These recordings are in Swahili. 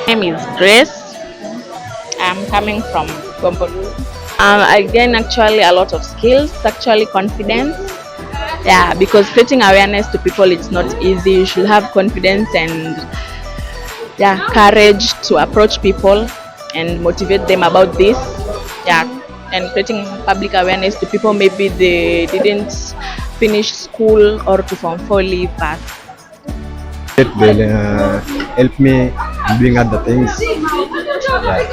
My name is Grace. I'm coming from Gomboru. I gain actually a lot of skills, actually confidence. Yeah, because creating awareness to people, it's not easy. You should have confidence and courage to approach people and motivate them about this. Yeah, and creating public awareness to people, maybe they didn't finish school or to Form 4 leave path. It will help me in doing other things. Yeah.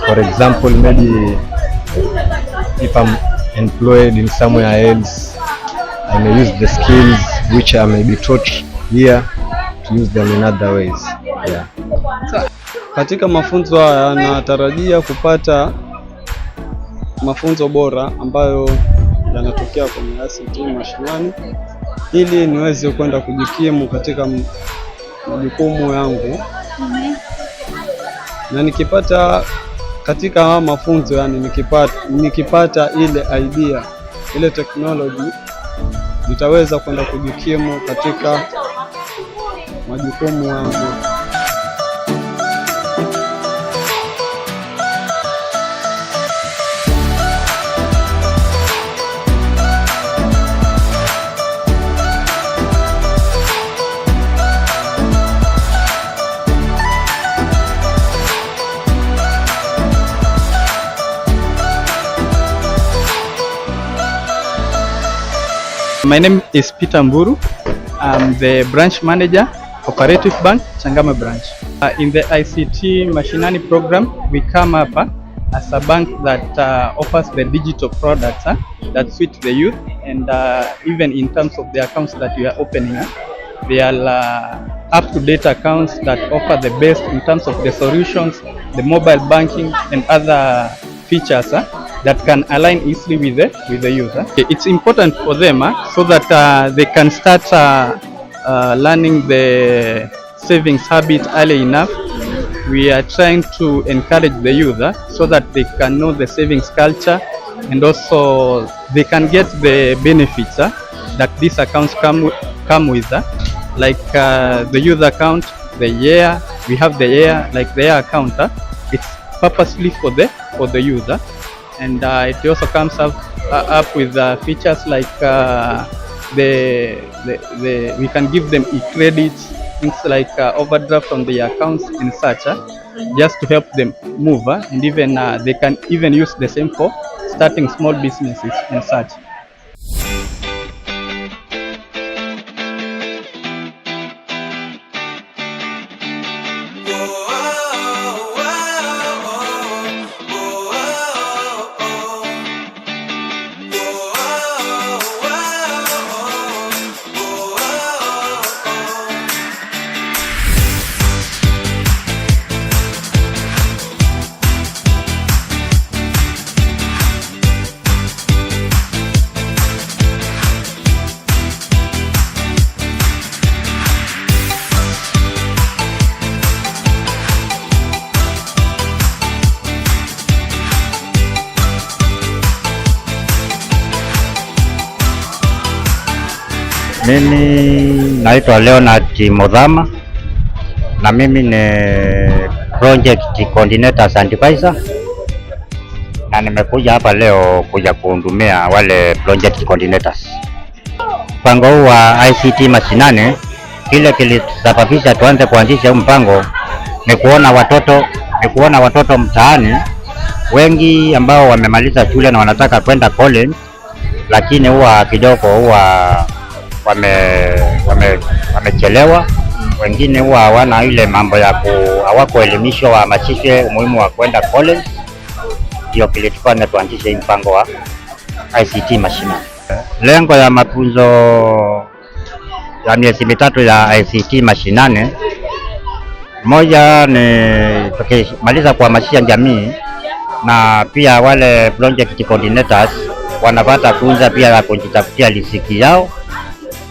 For example, maybe if I'm employed in somewhere else, I may use the skills which I may be taught here to use them in other ways. Yeah. So, katika mafunzo haya natarajia kupata mafunzo bora ambayo yanatokea kwenye ICT mashinani ili niweze kwenda kujikimu katika majukumu yangu. Na nikipata katika mafunzo, yani nikipata ile idea, ile technology, nitaweza kwenda kujikimu katika majukumu yangu. My name is Peter Mburu. I'm the branch manager, Cooperative Bank, Changamwe branch. In the ICT Mashinani program, we come up as a bank that offers the digital products that suit the youth, and even in terms of the accounts that we are opening, they are up-to-date accounts that offer the best in terms of the solutions, the mobile banking and other features that can align easily with the user. It's important for them so that they can start learning the savings habit early enough. We are trying to encourage the user so that they can know the savings culture, and also they can get the benefits that these accounts come with, like the youth account, the year. We have the year, like the year account. It's purposely for the user. And it also comes up with features like we can give them e-credits, things like overdraft on the accounts and such, just to help them move, and even they can even use the same for starting small businesses and such. Mimi naitwa Leonard Modhama na mimi ni project coordinator and advisor, na nimekuja hapa leo kuja kuhudumia wale project coordinators. Mpango huu wa ICT mashinani, kile kilisababisha tuanze kuanzisha mpango ni kuona watoto mtaani wengi ambao wamemaliza shule na wanataka kwenda college, lakini huwa kidogo wamechelewa. Wengine huwa hawana ile mambo ya hawakuelimishwa wahamasishwe umuhimu wa kwenda college. Ndio kilikuwa na tuanzishe mpango wa ICT mashinani. Lengo ya mafunzo ya miezi mitatu ya ICT mashinani, moja ni tukimaliza kuhamasisha jamii, na pia wale project coordinators wanapata funza pia ya kujitafutia riziki yao,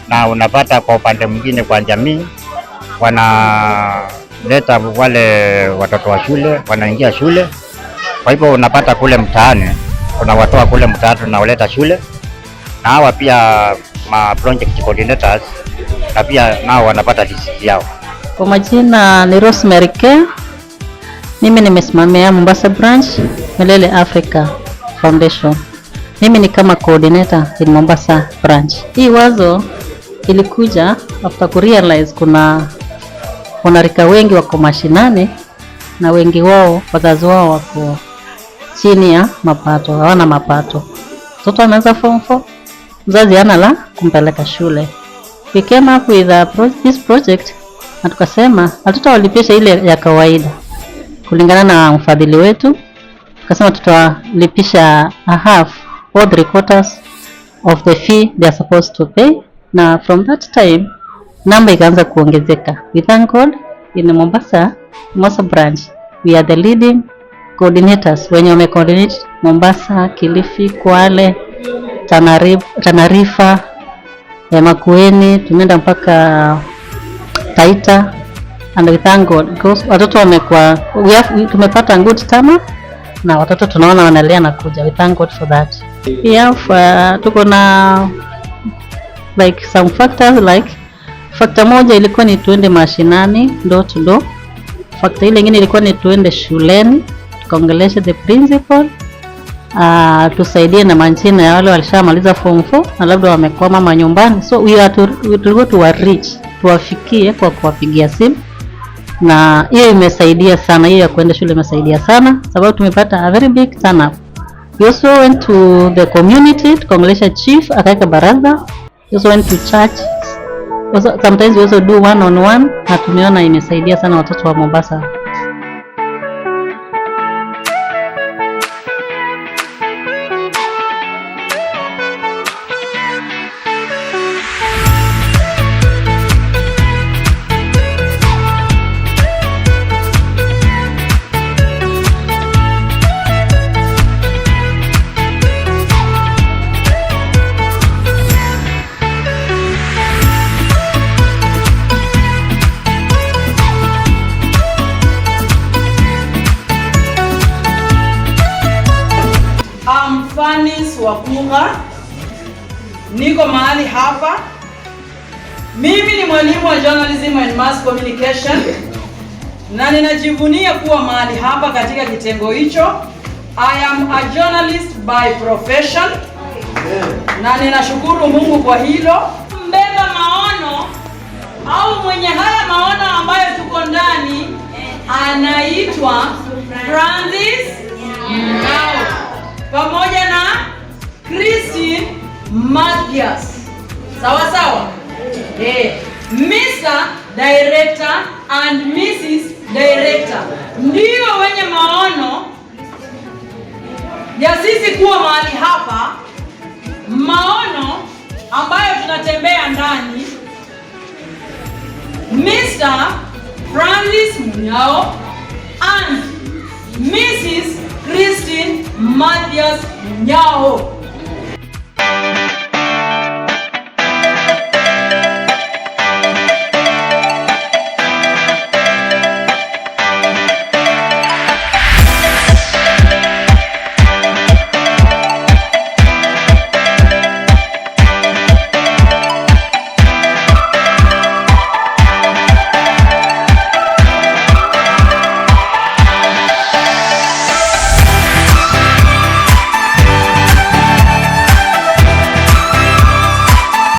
na unapata kwa upande mwingine kwa jamii wanaleta wale watoto wa shule wanaingia shule. Kwa hivyo unapata kule mtaani unawatoa kule mtaani na uleta shule, na hawa pia ma project coordinators na pia nao wanapata riziki yao. Kwa majina ni Rosemary K, Mimi nimesimamia Mombasa branch Milele Africa Foundation. Mimi ni kama coordinator in Mombasa branch. Hii wazo ilikuja after kurealize kuna wanarika wengi wako mashinani na wengi wao wazazi wao wako chini ya mapato, hawana mapato. Mtoto anaanza form 4, mzazi hana la kumpeleka shule. We came up with this project na tukasema hatutawalipisha ile ya kawaida kulingana na mfadhili wetu. Tukasema tutawalipisha a half or 3/4 of the fee they are supposed to pay, na from that time namba ikaanza kuongezeka. We thank God in Mombasa branch we are the leading coordinators wenye wame coordinate Mombasa, Kilifi, Kwale, Tana River, Makueni, tumeenda mpaka Taita, and we thank God because watoto wamekuwa tumepata good tama na watoto tunaona wanaendelea na kuja. We thank God for that. Tuko na like some factors, like factor moja ilikuwa ni tuende mashinani door to door. Factor ile nyingine ilikuwa ni tuende shuleni tukaongelesha the principal, tusaidie na manchina ya wale walishamaliza form 4 na labda wamekwama manyumbani. So we are to reach, tuwafikie kwa kuwapigia simu, na hiyo imesaidia sana. Hiyo ya kwenda shule imesaidia sana sababu tumepata a very big turn up. We also went to the community tukaongelesha chief akaweka baraza. We also went to church. Also, sometimes we also do one-on-one, na tumeona imesaidia sana watoto wa Mombasa. Fanis Wakunga, niko mahali hapa. Mimi ni mwalimu wa journalism and mass communication na ninajivunia kuwa mahali hapa katika kitengo hicho. I am a journalist by profession na ninashukuru Mungu kwa hilo. Mbeba maono au mwenye haya maono ambayo tuko ndani anaitwa Francis Ngao pamoja na Christine Mathias. Sawa sawa? Mr. Director and Mrs. Director ndio wenye maono ya sisi kuwa mahali hapa, maono ambayo tunatembea ndani. Mr. Francis Munyao and Mrs. Christine Mathias Munyao.